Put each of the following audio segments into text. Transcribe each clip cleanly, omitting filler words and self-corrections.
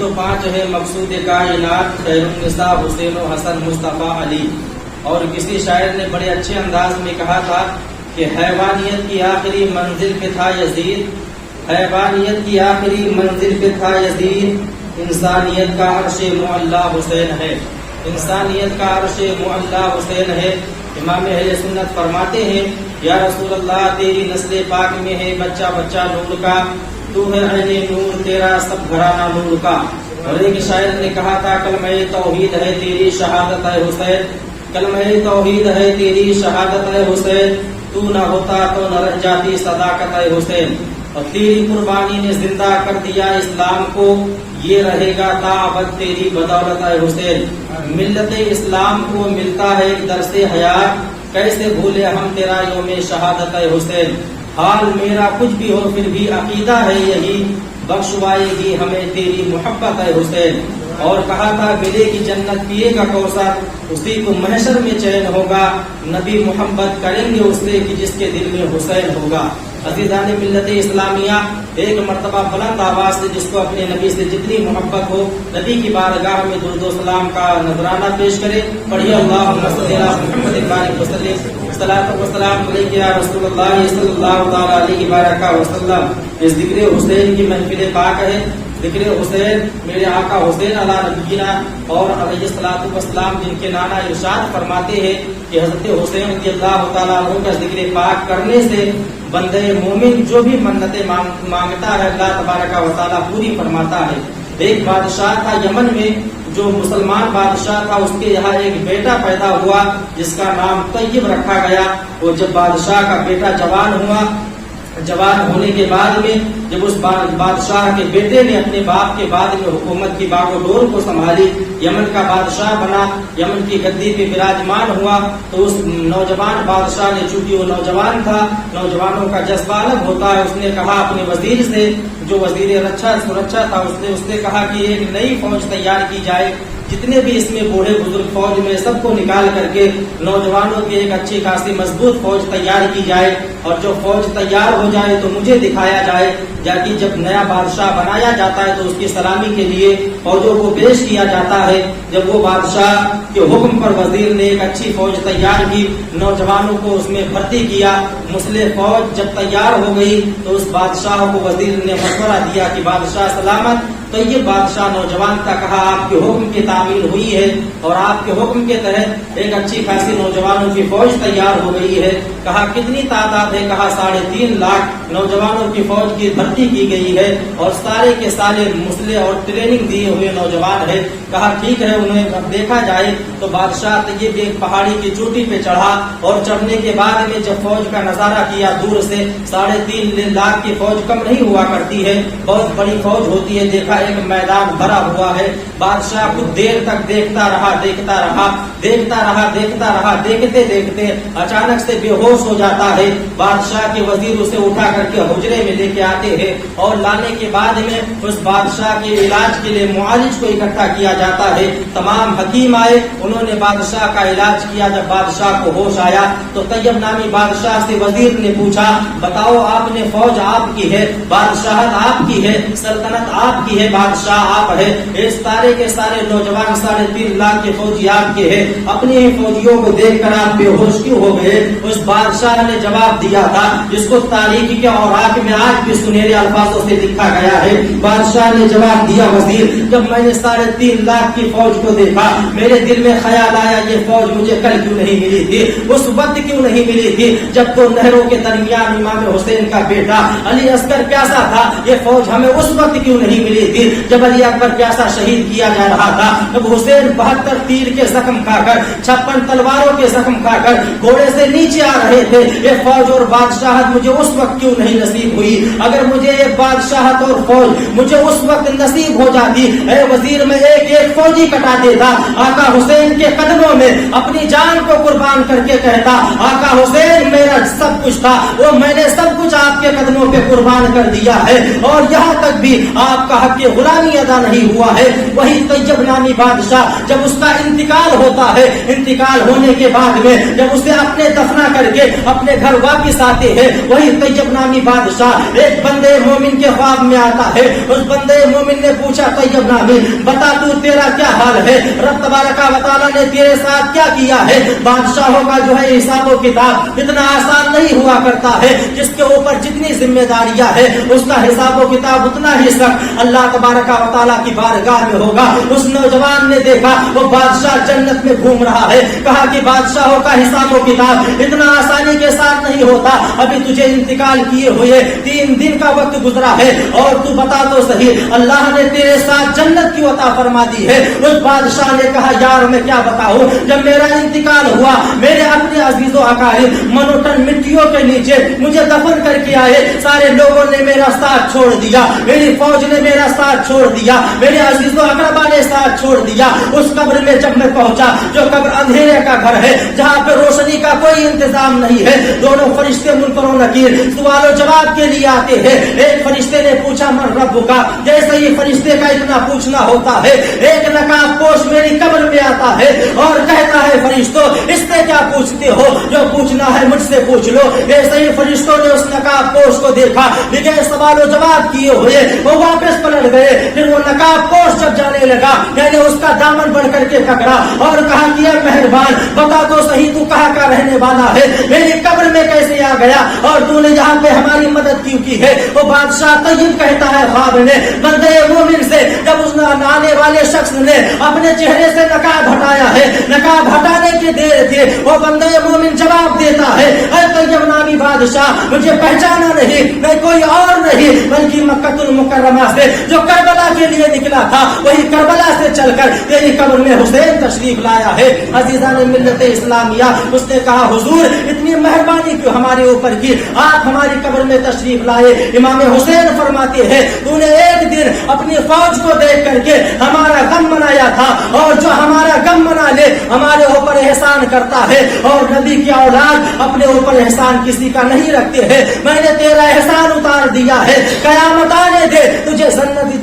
جو 5 ہے مقصود کائنات خیر النساء حسین و حسن مصطفیٰ علی. اور کسی شاعر نے بڑے اچھے انداز میں کہا تھا کہ حیوانیت کی آخری منزل پہ تھا یزید, حیوانیت کی آخری منزل پہ تھا یزید, انسانیت کا عرش معلی حسین ہے, انسانیت کا عرش معلی حسین ہے. امام اہل سنت فرماتے ہیں یا رسول اللہ تیری نسل پاک میں ہے بچہ بچہ نور کا, تو ہے عین نور تیرا سب گھرانہ نور کا. اور ایک شاعر نے کہا تھا کلمہ توحید ہے تیری شہادت ہے حسین, کلمہ توحید ہے تیری شہادت ہے حسین, تو نہ ہوتا تو نہ رہ جاتی صداقت ہے حسین. اور تیری قربانی نے زندہ کر دیا اسلام کو, یہ رہے گا تا ابد تیری بدولت ہے حسین. ملت اسلام کو ملتا ہے ایک درس حیات, کیسے بھولے ہم تیرا یوم شہادت ہے حسین. حال میرا کچھ بھی ہو پھر بھی عقیدہ ہے یہی, بخشوائے گی ہمیں تیری محبت ہے حسین. اور کہا تھا ملے کی جنت پیے گا کوثر, اسی کو محشر میں چین ہوگا, نبی محمد کریں گے اس سے کہ جس کے دل میں حسین ہوگا. عزیزان ملت اسلامیہ, ایک مرتبہ بلند آواز سے جس کو اپنے نبی سے جتنی محبت ہو نبی کی بارگاہ میں درود و سلام کا نذرانہ پیش کرے. پڑھیے اللہم صلی علی محمد بارک وسلم, صلاۃ و سلام علیک یا رسول اللہ صلی اللہ تعالی علیہ وآلہ وسلم. اس ذکر حسین کی محفل پاک ہے. ذکر حسین میرے آقا حسین علیہ نبینا اور علیہ الصلوۃ والسلام جن کے نانا ارشاد فرماتے ہیں کہ حضرت حسین رضی اللہ تعالیٰ عنہ کا ذکر پاک کرنے سے بندے مومن جو بھی منتیں مانگتا ہے اللہ تبارک و تعالیٰ پوری فرماتا ہے. ایک بادشاہ تھا یمن میں, جو مسلمان بادشاہ تھا, اس کے یہاں ایک بیٹا پیدا ہوا جس کا نام طیب رکھا گیا. اور جب بادشاہ کا بیٹا جوان ہوا, جوان ہونے کے بعد میں جب اس بادشاہ کے بیٹے نے اپنے باپ کے بعد میں حکومت کی باغ و ڈور کو سنبھالی, یمن کا بادشاہ بنا, یمن کی گدی پہ براجمان ہوا, تو اس نوجوان بادشاہ نے, چونکہ وہ نوجوان تھا, نوجوانوں کا جذبہ الگ ہوتا ہے, اس نے کہا اپنے وزیر سے, جو وزیر رچھا سرچا تھا, اس نے کہا کہ ایک نئی فوج تیار کی جائے, جتنے بھی اس میں بوڑھے بزرگ فوج میں سب کو نکال کر کے نوجوانوں کی ایک اچھی خاصی مضبوط فوج تیار کی جائے, اور جو فوج تیار ہو جائے تو مجھے دکھایا جائے. جبکہ جب نیا بادشاہ بنایا جاتا ہے تو اس کی سلامی کے لیے فوجوں کو پیش کیا جاتا ہے. جب وہ بادشاہ کے حکم پر وزیر نے ایک اچھی فوج تیار کی, نوجوانوں کو اس میں بھرتی کیا, مسلح فوج جب تیار ہو گئی تو اس بادشاہ کو وزیر نے مشورہ دیا کہ بادشاہ سلامت. تو یہ بادشاہ نوجوان کا کہا آپ کے حکم کی تعمیل ہوئی ہے اور آپ کے حکم کے تحت ایک اچھی خاصی نوجوانوں کی فوج تیار ہو گئی ہے. کہا کتنی تعداد ہے, کہا 3.5 لاکھ نوجوانوں کی فوج کی بھرتی کی گئی ہے اور سارے کے سارے مسلح اور ٹریننگ دیے ہوئے نوجوان ہے. کہا ٹھیک ہے انہیں دیکھا جائے. تو بادشاہ طیب ایک پہاڑی کی چوٹی پہ چڑھا اور چڑھنے کے بعد میں جب فوج کا نظارہ کیا دور سے, 3.5 لاکھ کی فوج کم نہیں ہوا کرتی ہے, بہت بڑی فوج ہوتی ہے. دیکھا ایک میدان بھرا ہوا ہے. بادشاہ کچھ دیر تک دیکھتا رہا, دیکھتے دیکھتے اچانک سے بے ہوش ہو جاتا ہے. بادشاہ کے وزیر اسے اٹھا کر کے حجرے میں لے کے آتے ہیں اور لانے کے بعد میں اس بادشاہ کے علاج کے لیے معالج کو اکٹھا کیا جاتا ہے. تمام حکیم آئے, انہوں نے بادشاہ کا علاج کیا. جب بادشاہ کو ہوش آیا تو طیب نامی بادشاہ سے وزیر نے پوچھا بتاؤ آپ نے فوج آپ کی ہے, بادشاہت آپ کی ہے, سلطنت آپ کی ہے, بادشاہ آپ ہے, اس سارے کے سارے نوجوان 3.5 لاکھ کے فوجی آپ کے ہیں, اپنے ہی فوجیوں کو دیکھ کر آپ بے ہوش کیوں ہو گئے؟ اس بادشاہ نے جواب دیا تھا جس کو تاریخ کے اوراق میں آج بھی سنہرے الفاظوں سے لکھا گیا ہے. بادشاہ نے جواب دیا وزیر جب میں نے 3.5 لاکھ کی فوج کو دیکھا میرے دل میں خیال آیا یہ فوج مجھے کل کیوں نہیں ملی تھی, اس وقت کیوں نہیں ملی تھی جب تو نہروں کے درمیان امام حسین کا بیٹا علی اصغر پیاسا تھا. یہ فوج ہمیں اس وقت کیوں نہیں ملی تھی جب علی اکبر پیاسا شہید کیا جا رہا تھا, جب حسین 72 تیر کے زخم کھا کر 56 تلواروں کے زخم کھا کر گھوڑے سے نیچے آ رہے تھے. یہ فوج اور بادشاہت مجھے اس وقت کیوں نہیں نصیب ہوئی؟ اگر مجھے یہ بادشاہت اور فوج مجھے اس وقت نصیب ہو جاتی, اے وزیر میں ایک ایک فوجی کٹا دیتا, آقا حسین کے قدموں میں اپنی جان کو قربان کر کے کہتا آقا حسین میرا سب کچھ تھا, وہ میں نے سب کچھ آپ کے قدموں پہ قربان کر دیا ہے, اور یہاں تک بھی آپ کا حق کی غلامی ادا نہیں ہوا ہے، وہی طیب نامی بادشاہ جب اس کا انتقال ہوتا ہے، انتقال ہونے کے بعد میں جب اسے اپنے دفنا کر کے اپنے گھر واپس آتے ہیں، وہی طیب نامی بادشاہ ایک بندے مومن کے خواب میں آتا ہے۔ اس بندے مومن نے پوچھا طیب نامی بتا تو تیرا کیا حال ہے، رب تبارک و تعالیٰ نے تیرے ساتھ کیا کیا ہے؟ بادشاہوں کا جو ہے حساب و کتاب اتنا آسان نہیں ہوا کرتا ہے، جس کے اوپر جتنی ذمہ داریاں ہے اس کا حساب و کتاب اتنا ہی سخت اللہ تبارک و تعالیٰ کی بارگاہ میں ہوگا۔ اس نوجوان نے دیکھا وہ بادشاہ جنت میں گھوم رہا ہے، کہا کہ بادشاہوں کا حساب و کتاب اتنا آسانی کے ساتھ نہیں ہوتا، ابھی تجھے انتقال کیے ہوئے 3 دن کا وقت گزرا ہے اور تو بتا تو صحیح اللہ نے تیرے ساتھ جنت کی عطا فرما دی ہے۔ اس بادشاہ نے کہا یار میں کیا بتاؤں، جب میرا انتقال ہوا میرے اپنے عزیز و اقارب منوٹن مٹیوں کے نیچے مجھے دفن کر کے آئے، سارے لوگوں نے میرا ساتھ چھوڑ دیا، میری فوج نے میرا ساتھ چھوڑ دیا، میرے عزیز و اقربا نے ساتھ چھوڑ دیا۔ اس قبر میں جب میں پہنچا جو قبر اندھیرے کا گھر ہے جہاں پہ روشنی کا کوئی انتظام نہیں ہے، دونوں فرشتے منکر و نکیر سوال و جواب کے لیے آتے ہیں۔ ایک فرشتے نے پوچھا من رب کا، جیسے ہی فرشتے کا اتنا پوچھنا ہوتا ہے ایک نقاب پوش میری قبر میں آتا ہے اور کہتا ہے فرشتوں اس سے کیا پوچھتے ہو، جو پوچھنا ہے مجھ سے پوچھ لو۔ ایسے ہی فرشتوں نے اس نقاب پوش کو دیکھا، بغیر سوال و جواب کیے ہوئے وہ واپس پلٹ گئے۔ پھر وہ نقاب پوش جب جانے لگا میں نے اس کا دامن بڑھ کر کے پکڑا اور کہا کہ اے مہربان بتا تو صحیح تو کہاں کا رہنے والا ہے، میری قبر میں کیسے آ گیا اور تو نے یہاں پہ ہماری مدد کیوں کی ہے؟ وہ بادشاہ طیب کہتا ہے خواب نے بندے مومن سے جب اس آنے والے شخص نے اپنے چہرے سے نقاب ہٹایا ہے، نقاب ہٹانے کے دیر تھے وہ بندے مومن جواب دیتا ہے اے طیب نامی بادشاہ مجھے پہچانا نہیں، میں کوئی اور نہیں بلکہ مکہ المکرمہ سے جو کربلا کے لیے نکلا تھا وہی کربلا سے چل کر تیری قبر میں حسین تشریف لایا ہے۔ عزیزان ملت اسلامیہ اس نے کہا حضور اتنی مہربانی کیوں ہمارے اوپر کی، آپ ہماری قبر میں تشریف لائے۔ امام حسین فرماتے ہیں تو نے ایک دن اپنی فوج کو دیکھ کر کے ہمارا غم منایا تھا اور جو ہمارا غم منا لے ہمارے اوپر احسان کرتا ہے، اور نبی کی اولاد اپنے اوپر احسان کسی کا نہیں رکھتے ہیں، میں نے تیرا احسان اتار دیا ہے، قیامت آنے دے تجھے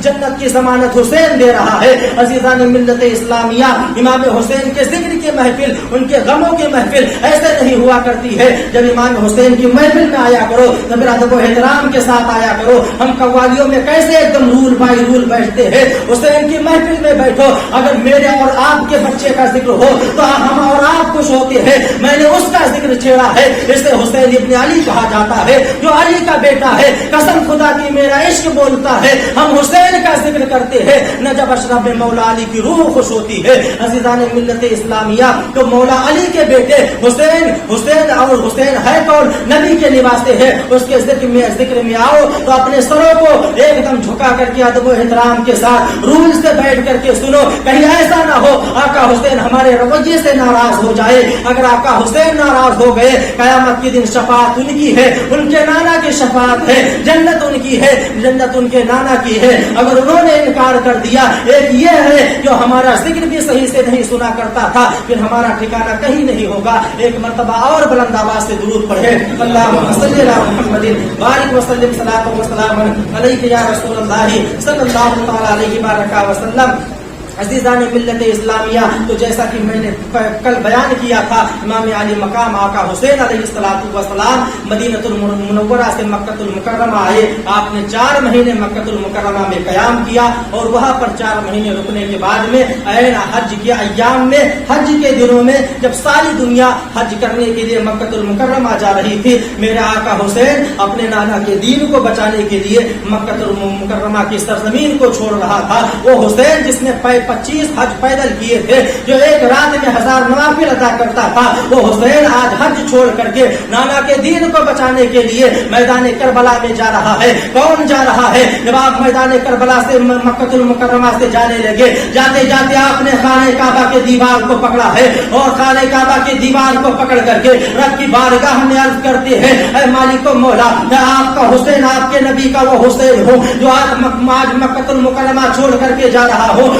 جنت کی ضمانت حسین دے رہا ہے۔ عزیزان ملت اسلامیہ امام حسین کے ذکر کی محفل ان کے غموں کی محفل ایسے نہیں ہوا کرتی ہے۔ جب امام حسین کی محفل میں آیا کرو تو پھر ادب و احترام کے ساتھ آیا کرو۔ ہم قوالیوں میں کیسے ایک دم رول بائی رول بیٹھتے ہیں، حسین کی محفل میں بیٹھو، اگر میرے اور آپ کے بچے کا ذکر ہو تو ہم اور آپ خوش ہوتے ہیں، میں نے اس کا ذکر چھیڑا ہے، اسے حسین ابن علی کہا جاتا ہے جو علی کا بیٹا ہے، قسم خدا کی میرا عشق بولتا ہے، ہم حسین کا ذکر کرتے ہیں نہ جب اشرف میں مولا علی کی روح خوش ہوتی ہے۔ عزیزان ملت اسلامیہ تو مولا علی کے بیٹے حسین اور حسین ہے کون؟ نبی کے نواسے ہیں، اس کے ذکر میں آؤ تو اپنے سروں کو ایک دم جھکا کر کے ادب و احترام کے ساتھ رول سے بیٹھ کر کے سنو، کہیں ایسا نہ ہو آقا حسین ہمارے رویے سے ناراض ہو جائے۔ اگر آقا حسین ناراض ہو گئے قیامت کے دن شفاعت ان کی ہے، ان کے نانا کی شفاعت ہے، جنت ان کی ہے، جنت ان کے نانا کی ہے۔ اگر انہوں نے انکار کر دیا، ایک یہ ہے جو ہمارا ذکر بھی صحیح سے نہیں سنا کرتا تھا، پھر ہمارا ٹھکانہ کہیں نہیں ہوگا۔ ایک مرتبہ اور بلند آواز سے درود پڑھے، اللہم صلی علی محمد بارک وسلم صلاۃ و سلام علیک یا رسول اللہ صلی اللہ تعالی علیہ وآلہ وسلم۔ عزیزان ملت اسلامیہ تو جیسا کہ میں نے کل بیان کیا تھا امام علی مقام آقا حسین علیہ السلام مدینہ المنورہ سے مکہ المکرمہ آئے، آپ نے 4 مہینے مکہ المکرمہ میں قیام کیا اور وہاں پر 4 مہینے رکنے کے بعد میں عین حج کے ایام میں حج کے دنوں میں جب ساری دنیا حج کرنے کے لیے مکہ المکرمہ جا رہی تھی، میرے آقا حسین اپنے نانا کے دین کو بچانے کے لیے مکہ المکرمہ کی سرزمین کو چھوڑ رہا تھا۔ وہ حسین جس نے 25 حج پیدل کیے تھے، جو ایک رات میں 1000 نوافل ادا کرتا تھا، وہ حسین آج حج چھوڑ کر کے نانا کے دین کو بچانے کے لیے میدان کربلا میں جا رہا ہے۔ کون جا رہا ہے؟ جب آپ میدان کربلا سے مکہ المکرمہ سے جانے لگے، جاتے جاتے آپ نے خانہ کعبہ کے دیوار کو پکڑا ہے اور خانہ کعبہ کے دیوار کو پکڑ کر کے رب کی بارگاہ میں عرض کرتے ہیں اے مالک و مولا، میں آپ کا حسین، آپ کے نبی کا وہ حسین ہوں جو آج مکہ المکرمہ چھوڑ کر کے جا رہا ہوں،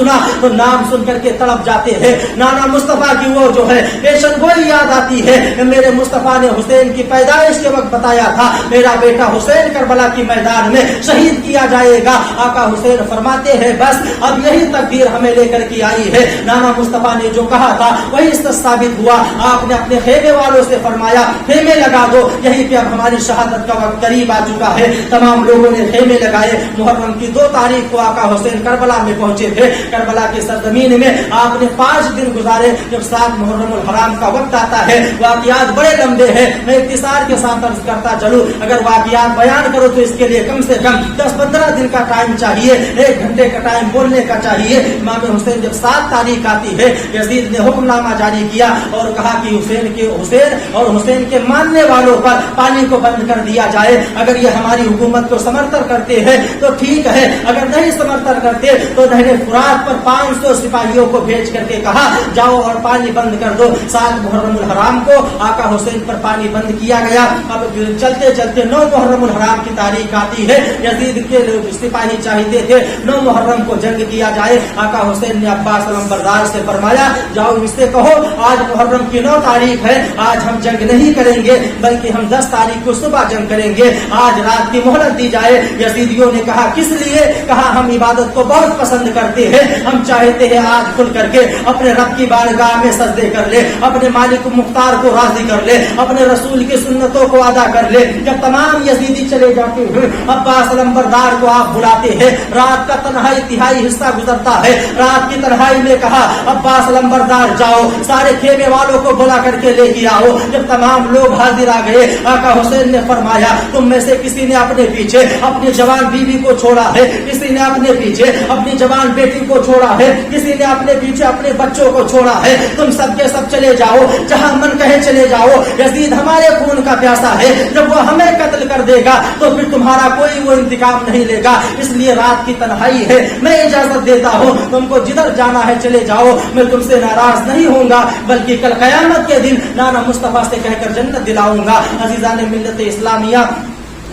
سنا تو نام سن کر کے تڑپ جاتے ہیں. نانا مصطفیٰ کی وہ جو ہے پیشن گوئی یاد آتی ہے کہ میرے مصطفیٰ نے حسین کی پیدائش کے وقت بتایا تھا میرا بیٹا حسین کربلا کی میدان میں شہید کیا جائے گا. آقا حسین فرماتے ہیں بس اب یہی تقدیر ہمیں لے کر کے آئی ہے. نانا مصطفیٰ نے جو کہا تھا وہی ثابت ہوا. آپ نے اپنے خیمے والوں سے فرمایا خیمے لگا دو, یہیں پہ اب ہماری شہادت کا وقت قریب آ چکا ہے. تمام لوگوں نے خیمے لگائے. محرم کی 2 تاریخ کو آقا حسین کربلا میں پہنچے تھے. کربلا کی سرزمین میں آپ نے 5 دن گزارے. جب 7 محرم الحرام کا وقت آتا ہے واقعات بڑے لمبے ہیں, میں اختصار کے ساتھ عرض کرتا چلوں. اگر واقعات بیان کرو تو اس کے لیے کم سے کم 10-15 دن کا ٹائم چاہیے, 1 گھنٹے کا ٹائم بولنے کا چاہیے. امام حسین جب 7 تاریخ آتی ہے یزید نے حکم نامہ جاری کیا اور کہا کہ حسین اور حسین کے ماننے والوں پر پانی کو بند کر دیا جائے. اگر یہ ہماری حکومت کو سمرتھن کرتے ہیں تو ٹھیک ہے, اگر نہیں سمرتھن کرتے تو نہر فرات پر 500 سپاہیوں کو بھیج کر کے کہا جاؤ اور پانی بند کر دو. 7 محرم الحرام کو آقا حسین پر پانی بند کیا گیا. اب چلتے چلتے 9 محرم الحرام کی تاریخ آتی ہے. یزید کے سپاہی چاہتے تھے 9 محرم کو جنگ کیا جائے. آقا حسین نے عباس علمبردار سے فرمایا جاؤ اس سے کہو آج محرم کی 9 تاریخ ہے, آج ہم جنگ نہیں کریں گے بلکہ ہم 10 تاریخ کو صبح جنگ کریں گے. آج رات کی مہلت دی جائے. یزیدیوں نے کہا کس لیے؟ کہا ہم عبادت کو بہت پسند کرتے ہیں, ہم چاہتے ہیں آج کھل کر کے اپنے رب کی بارگاہ میں سجدے کر لے, اپنے مالک مختار کو راضی کر لے, اپنے رسول کی سنتوں کو ادا کر لے. جب تمام یزیدی چلے جاتے ہیں عباس علمبردار کو آپ بلاتے ہیں. رات کا تنہائی حصہ گزرتا ہے. رات کی تنہائی میں کہا عباس علمبردار جاؤ سارے خیمے والوں کو بلا کر کے لے کے آؤ. جب تمام لوگ حاضر آ گئے آقا حسین نے فرمایا تم میں سے کسی نے اپنے پیچھے اپنی جوان بیوی کو چھوڑا ہے, کسی نے اپنے پیچھے اپنی جوان بیٹی کو چھوڑا ہے, کسی نے اپنے پیچھے اپنے بچوں کو چھوڑا ہے. تم سب کے سب چلے جاؤ, جہاں من کہے چلے جاؤ. یزید ہمارے خون کا پیاسا ہے, جب وہ ہمیں قتل کر دے گا تو پھر تمہارا کوئی وہ انتقام نہیں لے گا. اس لیے رات کی تنہائی ہے, میں اجازت دیتا ہوں تم کو جدھر جانا ہے چلے جاؤ. میں تم سے ناراض نہیں ہوں گا بلکہ کل قیامت کے دن نانا مصطفیٰ سے کہہ کر جنت دلاؤں گا. عزیزان ملت اسلامیہ,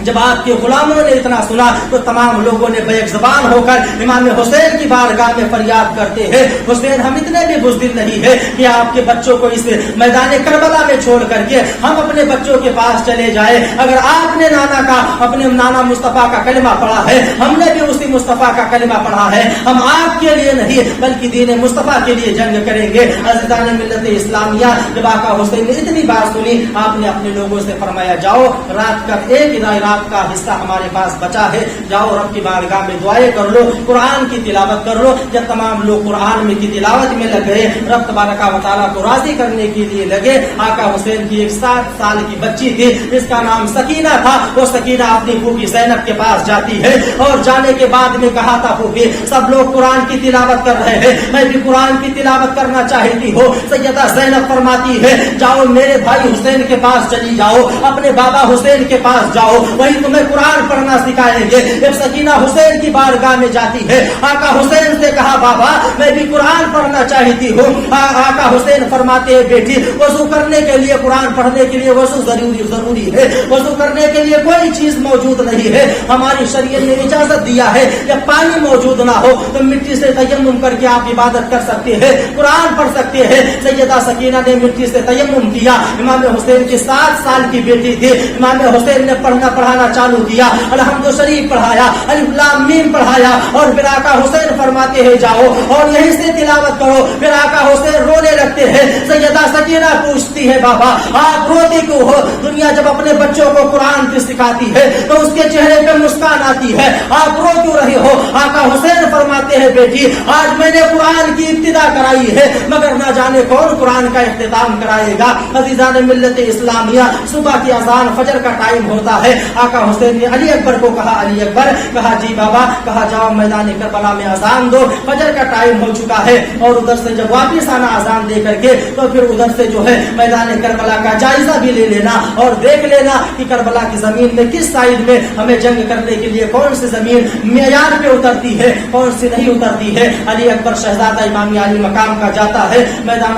جب آپ کے غلاموں نے اتنا سنا تو تمام لوگوں نے بیک زبان ہو کر امام حسین کی بارگاہ میں فریاد کرتے ہیں حسین ہم اتنے بھی بزدل نہیں ہے کہ آپ کے بچوں کو اس میدان کربلا میں چھوڑ کر کے ہم اپنے بچوں کے پاس چلے جائیں. اگر آپ نے اپنے نانا مصطفیٰ کا کلمہ پڑھا ہے, ہم نے بھی اسی مصطفیٰ کا کلمہ پڑھا ہے, ہم آپ کے لیے نہیں بلکہ دین مصطفیٰ کے لیے جنگ کریں گے. عزیزان ملت اسلامیہ, جب آقا حسین نے اتنی بات سنی آپ نے اپنے لوگوں سے فرمایا جاؤ رات کا ایک رات کا حصہ ہمارے پاس بچا ہے, جاؤ رب کی بارگاہ میں دعائیں کر لو, قرآن کی تلاوت کر لو. جب تمام لوگ قرآن میں کی تلاوت میں لگ گئے, رب تبارک و تعالیٰ کو راضی کرنے کے لیے لگے. آقا حسین کی 7 سال کی بچی تھی, اس کا نام سکینہ تھا. وہ سکینہ اپنی پھوپھی زینب کے پاس جاتی ہے اور جانے کے بعد میں کہا تھا پھوپھی سب لوگ قرآن کی تلاوت کر رہے ہیں, میں بھی قرآن کی تلاوت کرنا چاہتی ہوں. سیدہ زینب فرماتی ہے جاؤ میرے بھائی حسین کے پاس چلی جاؤ, اپنے بابا حسین کے پاس جاؤ, وہی تمہیں قرآن پڑھنا سکھائیں گے. جب سکینہ حسین کی بارگاہ میں جاتی ہے آقا حسین سے کہا بابا میں بھی قرآن پڑھنا چاہتی ہوں. آقا حسین فرماتے ہیں بیٹی وضو کرنے کے لیے قرآن پڑھنے کے لیے وضو ضروری ہے, وضو کرنے کے لیے کوئی چیز موجود نہیں ہے. ہماری شریعت نے اجازت دیا ہے جب پانی موجود نہ ہو تو مٹی سے تیمم کر کے آپ عبادت کر سکتے ہیں, قرآن پڑھ سکتے ہیں. سیدہ سکینہ نے مٹی سے تیمم کیا. امام حسین کی 7 سال کی بیٹی تھی. امام حسین نے پڑھانا چالو کیا, الحمد شریف پڑھایا, الف لام میم پڑھایا, اور پھر آقا حسین فرماتے ہیں جاؤ اور یہیں سے تلاوت کرو. پھر آقا حسین رونے لگتے ہیں. سیدہ سکینہ پوچھتی ہے بابا آپ روتے کیوں ہو؟ دنیا جب اپنے بچوں کو قرآن کی سکھاتی ہے تو اس کے چہرے پہ مسکان آتی ہے, آپ رو کیوں رہے ہو؟ آقا حسین فرماتے ہیں بیٹی آج میں نے قرآن کی ابتدا کرائی ہے مگر نہ جانے کون قرآن کا اختتام کرائے گا. عزیزان ملت اسلامیہ, صبح کی اذان فجر کا ٹائم ہوتا ہے. آقا حسین نے علی اکبر کو کہا علی اکبر, کہا جی بابا, کہا جاؤ میدان کربلا میں اذان دو, فجر کا ٹائم ہو چکا ہے. اور ادھر سے جب واپس آنا اذان دے کر کے تو پھر ادھر سے جو ہے میدان کربلا کا جائزہ بھی لے لینا اور دیکھ لینا کہ کربلا کی زمین میں کس سائڈ میں ہمیں جنگ کرنے کے لیے کون سی زمین معیار پہ اترتی ہے کون سی نہیں اترتی ہے. علی اکبر شہزادہ امام علی مقام کا جاتا ہے, میدان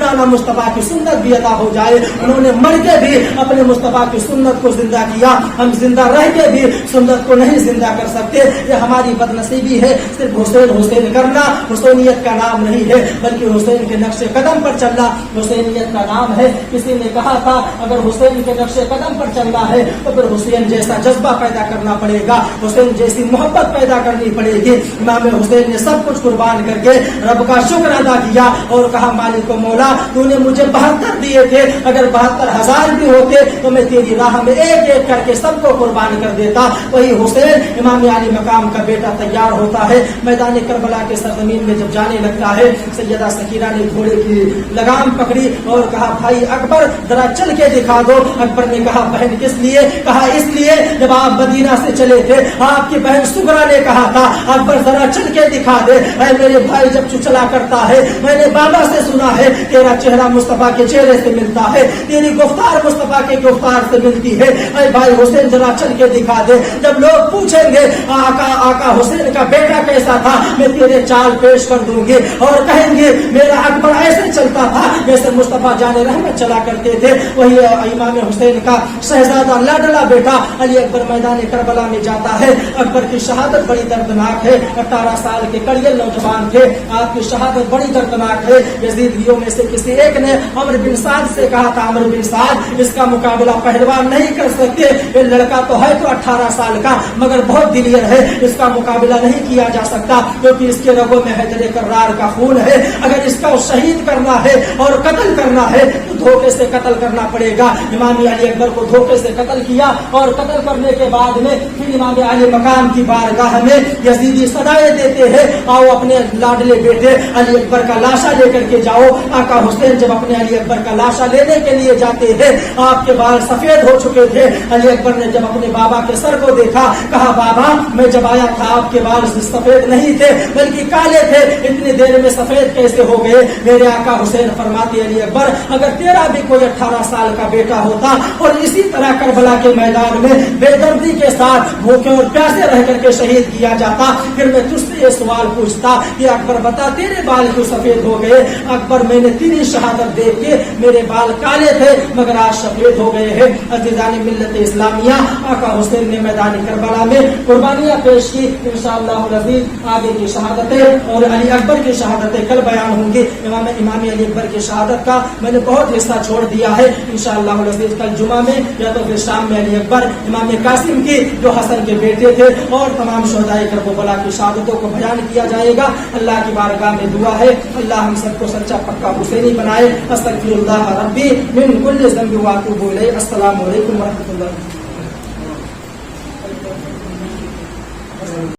نانا مصطفیٰ کی سنت بھی ادا ہو جائے. انہوں نے مر کے بھی اپنے مصطفیٰ کی سنت کو زندہ کیا, ہم زندہ رہ کے بھی سنت کو نہیں زندہ کر سکتے. یہ ہماری بد نصیبی ہے. صرف حسین حسین کرنا حسینیت کا نام نہیں ہے, بلکہ حسین کے نقش قدم پر چلنا حسینیت کا نام ہے. کسی نے کہا تھا اگر حسین کے نقش قدم پر چلنا ہے تو پھر حسین جیسا جذبہ پیدا کرنا پڑے گا, حسین جیسی محبت پیدا کرنی پڑے گی. امام حسین نے سب کچھ قربان کر کے رب کا شکر ادا کیا اور کہا مالک و مولا تو نے مجھے 72 دیے تھے, اگر 72,000 بھی ہوتے تو میں تیری راہ میں ایک ایک کر کے سب کو قربان کر دیتا. وہی حسین امام علی مقام کا بیٹا تیار ہوتا ہے, میدان کربلا کے سرزمین میں جب جانے لگتا ہے, سیدہ سکینہ نے گھوڑے کی لگام پکڑی اور کہا بھائی اکبر ذرا چل کے دکھا دو. اکبر نے کہا بہن کس لیے؟ کہا اس لیے جب آپ مدینہ سے چلے تھے آپ کی بہن سغرا نے کہا تھا اکبر ذرا چل کے دکھا دے. اے میرے بھائی جب تو چلا کرتا ہے میں نے بابا سے سنا ہے تیرا چہرہ مصطفیٰ کے چہرے سے ملتا ہے, تیری گفتار مصطفیٰ کے گفتار سے ملتی ہے. اے بھائی حسین ذرا چل کے دکھا دے. جب لوگ پوچھیں گے آقا حسین کا بیٹا کیسا تھا, میں تیرے چال پیش کر دوں گی اور کہیں گے میرا اکبر ایسے چلتا تھا جیسے مصطفیٰ جان رحمت چلا کرتے تھے. وہی امام حسین کا شہزادہ لاڈلا بیٹا علی اکبر میدان کربلا میں جاتا ہے. اکبر کی شہادت بڑی دردناک ہے, 18 سال کے کڑیل نوجوان تھے, آپ کی شہادت بڑی دردناک ہے. یزیدیوں میں سے کسی ایک نے عمرو بن سعد سے کہا تھا عمرو بن سعد اس کا مقابلہ پہلوان نہیں کر سکتے, یہ لڑکا تو ہے تو 18 سال کا مگر بہت دلیر ہے, اس کا مقابلہ نہیں کیا جا سکتا کیونکہ اس کے رگوں میں حیدر کرار کا خون ہے. اگر اس کا شہید کرنا ہے اور قتل کرنا ہے تو دھوکے سے قتل کرنا پڑے گا. امام علی اکبر کو دھوکے سے قتل کیا اور قتل کرنے کے بعد میں پھر امام علی مقام کی بارگاہ میں یزیدی صدائے دیتے ہیں آؤ اپنے لاڈلے بیٹے علی اکبر کا لاشا لے کر کے جاؤ. آقا حسین جب اپنے علی اکبر کا لاشا لینے کے لیے جاتے تھے آپ کے بال سفید ہو چکے تھے. علی اکبر نے جب اپنے بابا کے سر کو دیکھا کہا بابا میں جب آیا تھا آپ کے بال سفید نہیں تھے بلکہ کالے تھے, اتنی دیر میں سفید کیسے ہو گئے؟ میرے آقا حسین فرماتے علی اکبر اگر تیرا بھی کوئی 18 سال کا بیٹا ہوتا اور اسی طرح کربلا کے میدان میں بے دردی کے ساتھ بھوکے اور پیاسے رہ کر کے شہید کیا جاتا پھر میں تجھ سے یہ سوال پوچھتا کہ اکبر بتا تیرے بال کیوں سفید ہو گئے؟ اکبر میں نے تیری شہادت دیکھ کے میرے بال کالے تھے مگر آج سفید ہو گئے ہیں. عزیزان ملت اسلامیہ آقا حسین نے میدان کربلا میں قربانیاں پیش کی. انشاءاللہ العزیز آگے کی شہادتیں اور علی اکبر کی شہادتیں کل بیان ہوں گی. امام علی اکبر کی شہادت کا میں نے بہت حصہ چھوڑ دیا ہے. انشاءاللہ العزیز کل جمعہ میں یا تو پھر شام میں علی اکبر امام قاسم کی جو حسن کے بیٹے تھے اور تمام شہدائے کربلا کی شہادتوں کو بیان کیا جائے گا. اللہ کی بارگاہ میں دعا ہے اللہ ہم سب کو سچا پکا حسینی بنائے. استغفر اللہ ربی من کل ذنب واتوب الیہ. السلام علیکم ورحمۃ اللہ.